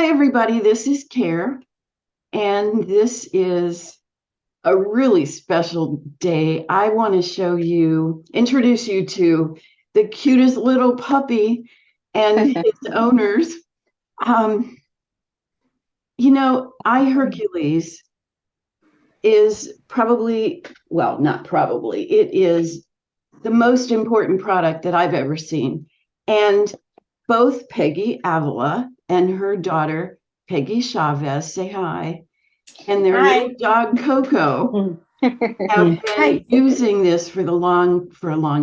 Hi, everybody. This is Kare, and this is a really special day. I want to introduce you to the cutest little puppy and his owners. Um, iHeRQles is probably, well, not probably, it is the most important product that I've ever seen. And both Peggy Avila and her daughter, Peggy Chavez, say hi, and their little dog, Coco, have been using this for a long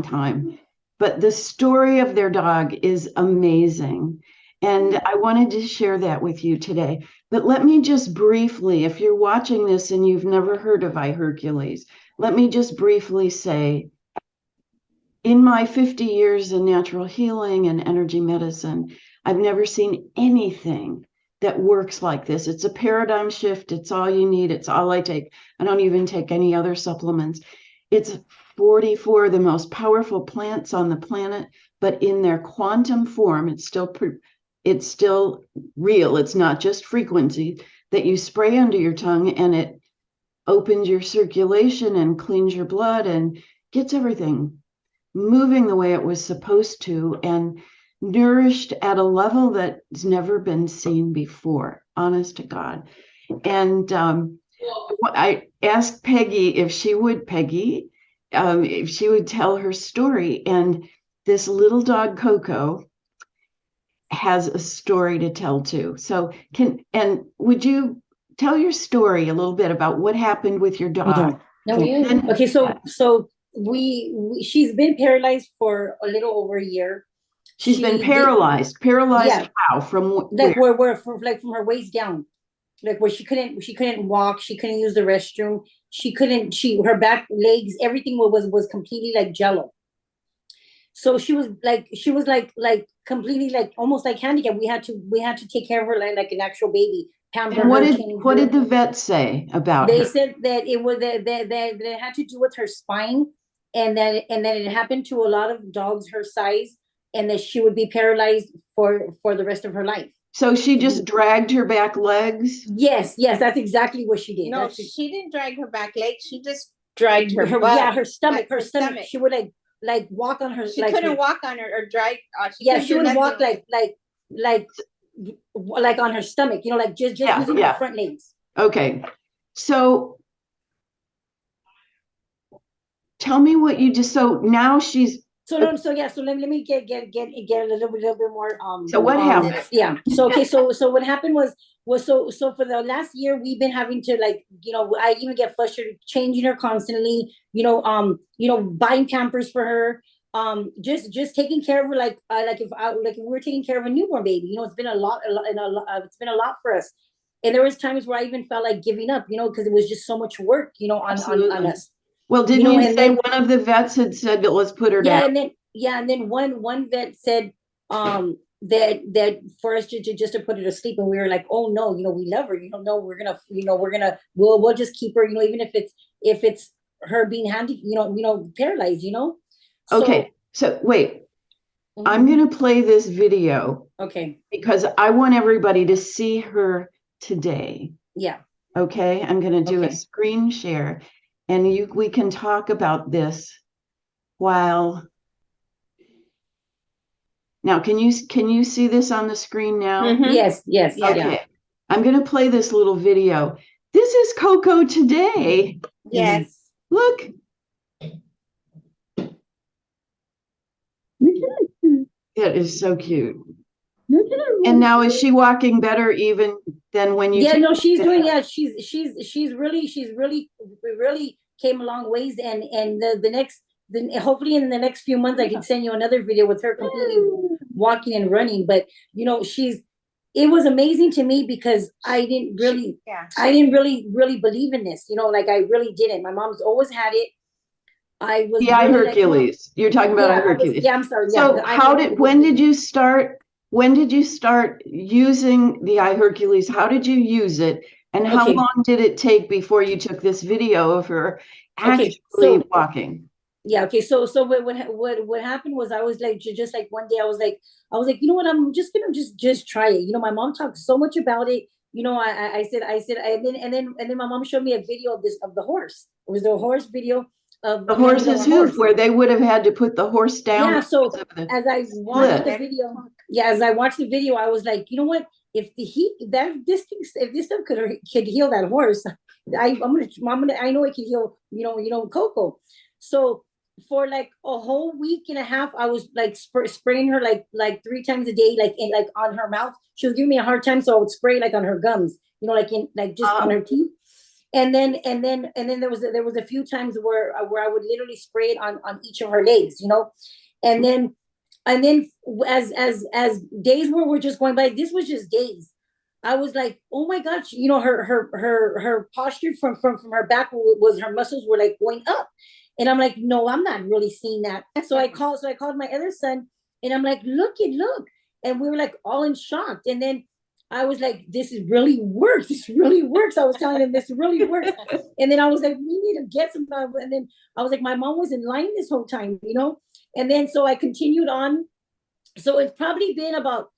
time. But the story of their dog is amazing. And I wanted to share that with you today. But let me just briefly, if you're watching this and you've never heard of iHeRQles, let me just briefly say, in my 50 years in natural healing and energy medicine, I've never seen anything that works like this. It's a paradigm shift. It's all you need. It's all I take. I don't even take any other supplements. It's 44 of the most powerful plants on the planet, but in their quantum form, it's still real. It's not just frequency that you spray under your tongue and it opens your circulation and cleans your blood and gets everything moving the way it was supposed to and nourished at a level that's never been seen before, honest to God. And I asked Peggy if she would tell her story. And this little dog, Coco, has a story to tell too. So would you tell your story a little bit about what happened with your dog? Okay, so she's been paralyzed for a little over a year. She's been paralyzed. Paralyzed how? From where from her waist down, like where she couldn't walk, she couldn't use the restroom, her back, legs, everything was completely like jello. So she was like completely like almost like handicapped. We had to take care of her like an actual baby. And what did the vet say about They her? said that that it had to do with her spine, and that it happened to a lot of dogs her size, and that she would be paralyzed for the rest of her life. So she just dragged her back legs? Yes, that's exactly what she did. No, she didn't drag her back legs. She just dragged her butt. Yeah, her stomach. Her stomach. She would like walk on her. She couldn't walk on her or drag. She would walk like on her stomach. Like just using her front legs. Okay, so tell me what you just. So now she's. So let me get a little bit more. So what happened? Yeah. So okay. So what happened was so for the last year we've been having to I even get frustrated changing her constantly. Buying Pampers for her. Just taking care of her like if we were taking care of a newborn baby. It's been a lot. It's been a lot for us. And there was times where I even felt like giving up. Because it was just so much work. On us. Well, didn't you say one of the vets had said that let's put her down? And then one vet said that for us to put her to sleep, and we were like, oh no, we love her, no, we'll just keep her, even if it's her being paralyzed, Okay, so wait, I'm gonna play this video, okay, because I want everybody to see her today. Yeah. Okay, I'm gonna do a screen share. And we can talk about this while. Now, can you see this on the screen now? Mm-hmm. Yes. Okay. Yeah. I'm going to play this little video. This is Coco today. Yes. Look. It is so cute. And now is she walking better even than when you? Yeah, no, she's doing. Yeah, she's really came a long ways, and hopefully in the next few months I can send you another video with her completely walking and running. But it was amazing to me because I didn't really believe in this. I really didn't. My mom's always had it. I was iHeRQles. You're talking about iHeRQles. Yeah, I'm sorry. So when did you start using the iHeRQles? How did you use it? And how long did it take before you took this video of her actually walking? Yeah, okay. So what happened was I was like just like one day I was like, you know what, I'm just gonna just try it. My mom talked so much about it. I said and then my mom showed me a video of the horse. It was the horse video The of having horse's a hoof, horse. where they would have had to put the horse down Yeah, so because of the as I watched the split. video, as I watched the video, I was like, you know what? If the heat that this thing if this stuff could heal that horse, I know it could heal, Coco. So for like a whole week and a half, I was like spraying her like 3 times a day, like on her mouth. She was giving me a hard time, so I would spray like on her gums, like in like just on her teeth. And then there was a few times where I would literally spray it on each of her legs, and then as days were just going by, this was just days. I was like, oh my gosh, her posture from her back was her muscles were like going up, and I'm like, no, I'm not really seeing that. So I called my other son, and I'm like, look, and we were like all in shock, and then I was like, this is really works. This really works. I was telling him this really works. And then I was like, we need to get some. And then I was like, my mom was in line this whole time. And then so I continued on. So it's probably been about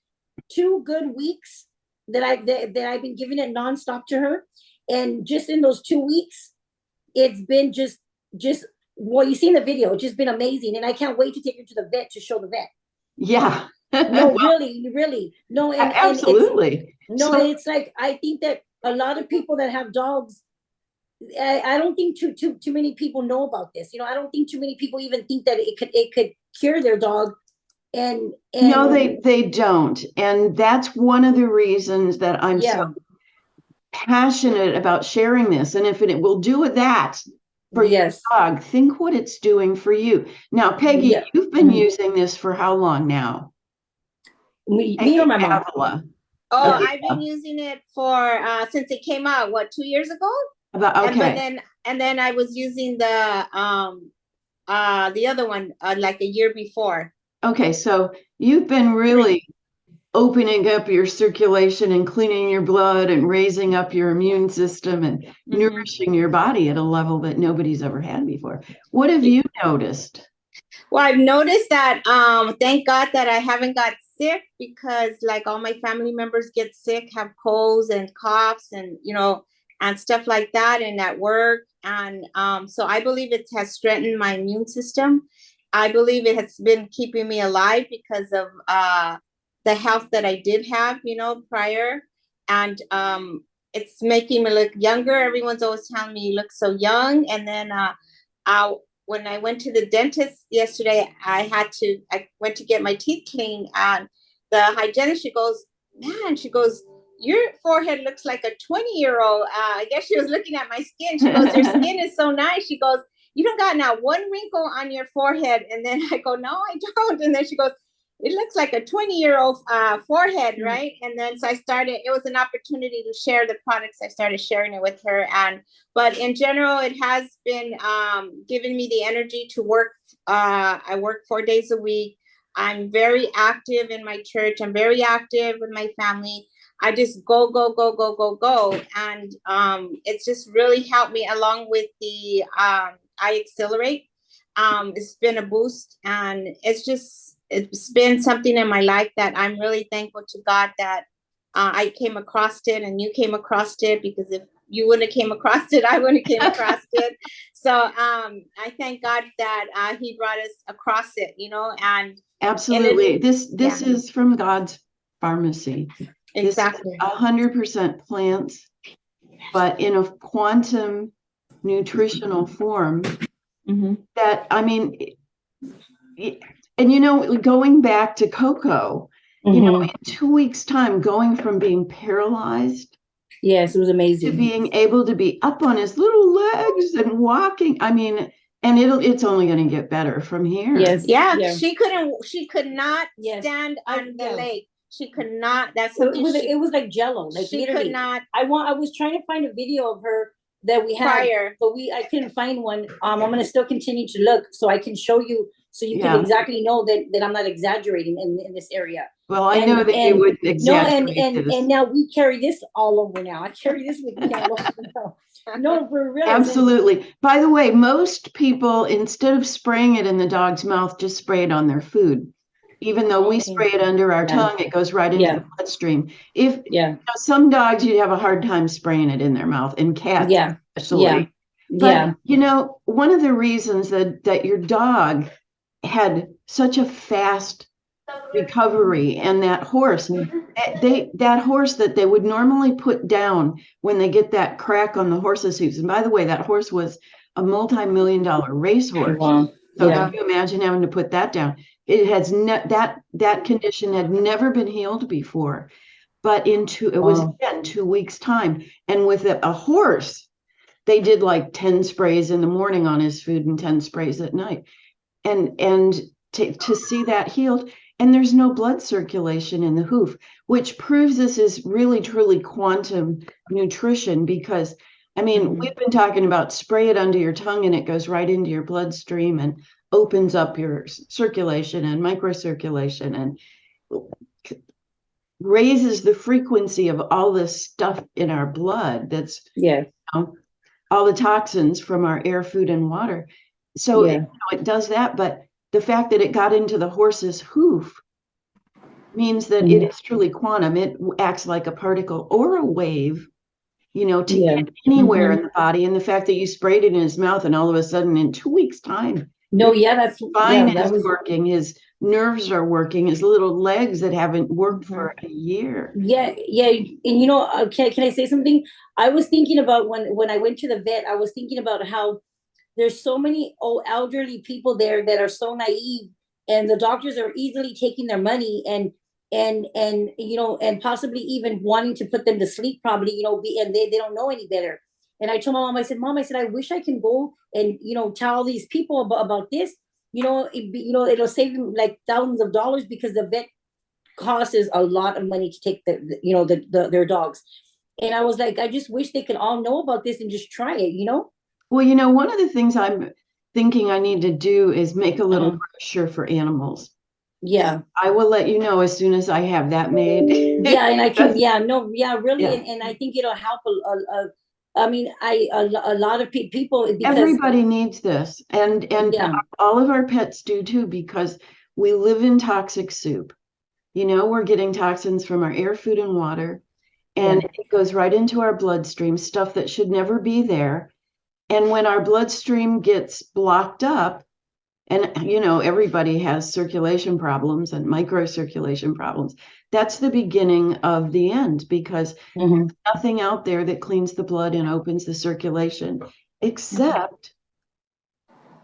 2 good weeks that I've been giving it nonstop to her. And just in those 2 weeks, it's been just well, you seen the video, it's just been amazing. And I can't wait to take her to the vet to show the vet. Yeah. No, really. No, and Absolutely. no, and it's like I think that a lot of people that have dogs, I don't think too many people know about this. I don't think too many people even think that it could cure their dog. And No, they don't. And that's one of the reasons that I'm yeah, so passionate about sharing this. And if it will do that for your yes, dog, think what it's doing for you. Now, Peggy, yeah. you've been using this for how long now? Me or my mom? Avila. Oh, Okay. I've been using it for since it came out, what, 2 years ago? Okay. And then I was using the other one like a year before. Okay, so you've been really opening up your circulation and cleaning your blood and raising up your immune system and nourishing your body at a level that nobody's ever had before. What have you noticed? Well, I've noticed that thank God that I haven't got sick, because like all my family members get sick, have colds and coughs and and stuff like that, and at work. And so I believe it has strengthened my immune system. I believe it has been keeping me alive because of the health that I did have, prior. And it's making me look younger. Everyone's always telling me you look so young. And then when I went to the dentist yesterday, I went to get my teeth cleaned, and the hygienist, she goes, your forehead looks like a 20-year-old. I guess she was looking at my skin. She goes, your skin is so nice. She goes, you don't got not one wrinkle on your forehead. And then I go, no, I don't. And then she goes, it looks like a 20-year-old forehead, right? And then so it was an opportunity to share the products. I started sharing it with her. But in general, it has been giving me the energy to work. I work 4 days a week. I'm very active in my church. I'm very active with my family. I just go. And it's just really helped me, along with the iAccelerate. It's been a boost, and it's been something in my life that I'm really thankful to God that I came across it, and you came across it, because if you wouldn't have came across it, I wouldn't have came across it. So I thank God that he brought us across it, and absolutely. This is from God's pharmacy. Exactly. This is 100% plants, but in a quantum nutritional form. That, I mean, and going back to Coco, in 2 weeks' time, going from being paralyzed, yes, it was amazing, to being able to be up on his little legs and walking. I mean, and it's only going to get better from here. Yes. Yeah. She could not stand on the lake. She could not. That's something. It was like jello. Like she literally. could not. I was trying to find a video of her that we had prior, but I couldn't find one. I'm gonna still continue to look so I can show you, so you can exactly know that I'm not exaggerating in this area. Well, I know that you would exaggerate. And now we carry this all over now. I carry this with me all over now. No, for real. Absolutely. By the way, most people, instead of spraying it in the dog's mouth, just spray it on their food. Even though we spray it under our tongue, it goes right into the bloodstream. If some dogs, you'd have a hard time spraying it in their mouth, and cats especially. But one of the reasons that your dog had such a fast recovery, and that horse, that horse that they would normally put down when they get that crack on the horse's hooves. And by the way, that horse was a multi-million-dollar racehorse. Wow. So can you imagine having to put that down? It has that condition had never been healed before, but it was again 2 weeks time. And with a horse, they did like 10 sprays in the morning on his food and 10 sprays at night. And to see that healed, and there's no blood circulation in the hoof, which proves this is really truly quantum nutrition, because I mean, we've been talking about spray it under your tongue and it goes right into your bloodstream and opens up your circulation and microcirculation and raises the frequency of all this stuff in our blood. That's all the toxins from our air, food, and water. So it does that, but the fact that it got into the horse's hoof means that it is truly quantum. It acts like a particle or a wave, to get anywhere in the body. And the fact that you sprayed it in his mouth and all of a sudden in 2 weeks' time, that's spine is working, his nerves are working, his little legs that haven't worked for a year. And can I say something? I was thinking about when I went to the vet, I was thinking about how there's so many elderly people there that are so naive, and the doctors are easily taking their money and possibly even wanting to put them to sleep, probably, and they don't know any better. And I told my mom, I said, I wish I can go and, tell all these people about this, it'll save them like thousands of dollars, because the vet costs a lot of money to take their dogs. And I was like, I just wish they could all know about this and just try it, Well, one of the things I'm thinking I need to do is make a little brochure for animals. Yeah. I will let you know as soon as I have that made. And I can, really. And I think it'll help a lot of people. Because everybody needs this. And all of our pets do too, because we live in toxic soup. We're getting toxins from our air, food, and water. And it goes right into our bloodstream, stuff that should never be there. And when our bloodstream gets blocked up, and everybody has circulation problems and microcirculation problems, that's the beginning of the end, because there's nothing out there that cleans the blood and opens the circulation except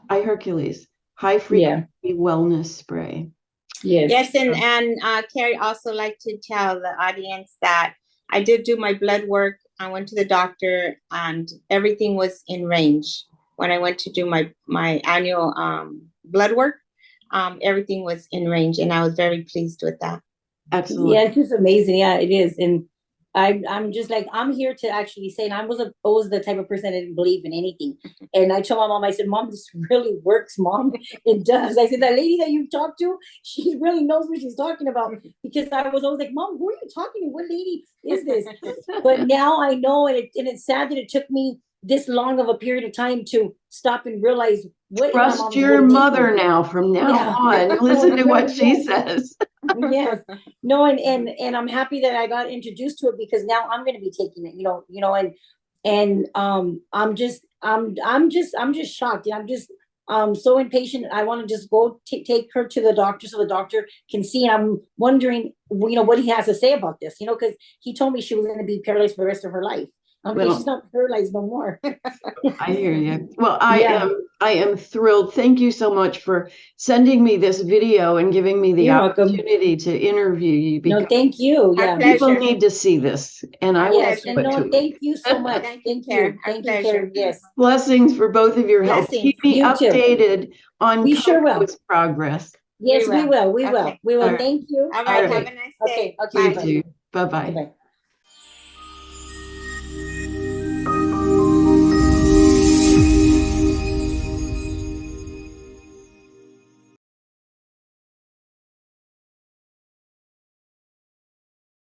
iHeRQles, high frequency wellness spray. Yes, and Kare, also like to tell the audience that I did do my blood work. I went to the doctor and everything was in range. When I went to do my annual blood work, everything was in range, and I was very pleased with that. Absolutely. Yeah, it's just amazing. Yeah, it is. And I'm just like, I'm here to actually say, and I was always the type of person that didn't believe in anything. And I told my mom, I said, Mom, this really works, Mom. It does. I said, that lady that you talked to, she really knows what she's talking about. Because I was always like, Mom, who are you talking to? What lady is this? But now I know, and it's sad that it took me this long of a period of time to stop and realize what. Trust your mother now. From now on, listen to what she says. Yes. No, and I'm happy that I got introduced to it, because now I'm going to be taking it, and I'm just shocked. I'm just so impatient. I want to just go take her to the doctor so the doctor can see. And I'm wondering, what he has to say about this, because he told me she was going to be paralyzed for the rest of her life. She's not paralyzed no more. I hear you. Well, I am thrilled. Thank you so much for sending me this video and giving me the opportunity to interview you. No, thank you. Yeah, people need to see this, and I will. Thank you so much. Thank you, Kare. Yes. Blessings for both of your health. Keep me updated on Coco's progress. Yes, we will. We will. Right. Thank you. All right. Have a nice day. Okay. You too. Bye-bye. Bye-bye.